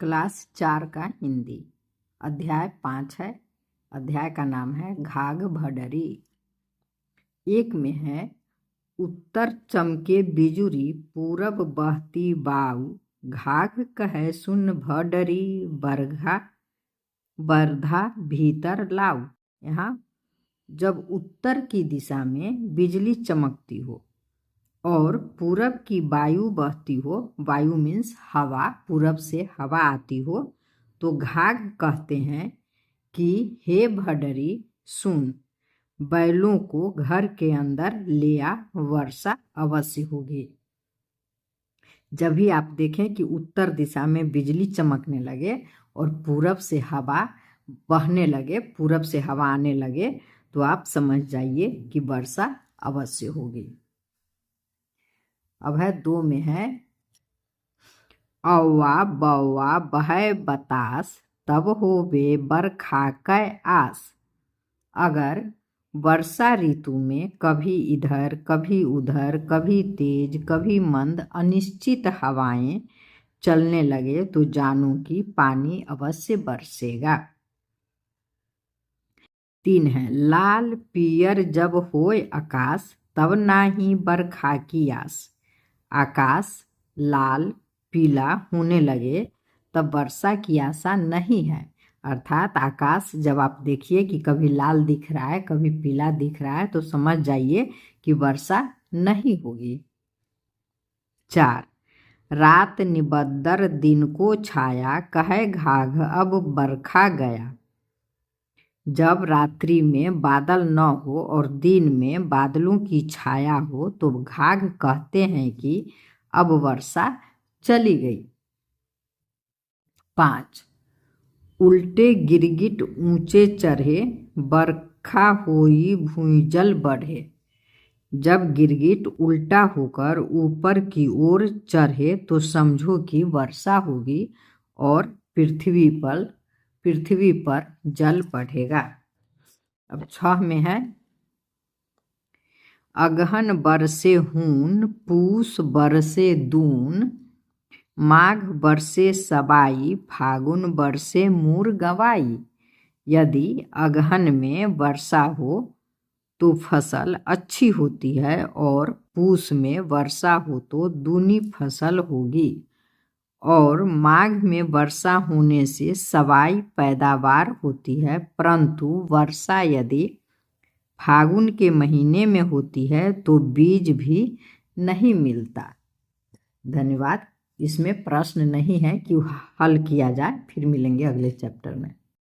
Class 4 का हिंदी अध्याय 5 है। अध्याय का नाम है घाघ भडरी। एक में है उत्तर चमके बिजुरी पूरब बहती बाऊ, घाघ कहे सुन भडरी बरघा बरधा भीतर लाऊ। यहाँ जब उत्तर की दिशा में बिजली चमकती हो और पूरब की वायु बहती हो, वायु मीन्स हवा, पूरब से हवा आती हो, तो घाघ कहते हैं कि हे भडरी सुन, बैलों को घर के अंदर ले आ, वर्षा अवश्य होगी। जब भी आप देखें कि उत्तर दिशा में बिजली चमकने लगे और पूरब से हवा बहने लगे, पूरब से हवा आने लगे, तो आप समझ जाइए कि वर्षा अवश्य होगी। अब है 2 में है औवा बौवा बहे बतास, तब होवे बरखा कै आस। अगर वर्षा ऋतु में कभी इधर कभी उधर, कभी तेज कभी मंद अनिश्चित हवाएं चलने लगे तो जानो कि पानी अवश्य बरसेगा। 3 है लाल पियर जब होय आकाश, तब नाही बरखा की आस। आकाश लाल पीला होने लगे तब वर्षा की आशा नहीं है। अर्थात आकाश जब आप देखिए कि कभी लाल दिख रहा है कभी पीला दिख रहा है तो समझ जाइए कि वर्षा नहीं होगी। 4 रात निबद्दर दिन को छाया, कहे घाघ अब बरखा गया। जब रात्रि में बादल न हो और दिन में बादलों की छाया हो तो घाघ कहते हैं कि अब वर्षा चली गई। 5 उल्टे गिरगिट ऊंचे चढ़े, बरखा होई भूंजल बढ़े। जब गिरगिट उल्टा होकर ऊपर की ओर चढ़े तो समझो कि वर्षा होगी और पृथ्वी पर जल बढ़ेगा। अब 6 में है अगहन बरसे हून, पूस बरसे दून, माघ बरसे सबाई, फागुन बरसे मूर गवाई। यदि अगहन में वर्षा हो तो फसल अच्छी होती है और पूस में वर्षा हो तो दूनी फसल होगी, और माघ में वर्षा होने से सवाई पैदावार होती है। परंतु वर्षा यदि फागुन के महीने में होती है तो बीज भी नहीं मिलता। धन्यवाद। इसमें प्रश्न नहीं है कि हल किया जाए। फिर मिलेंगे अगले चैप्टर में।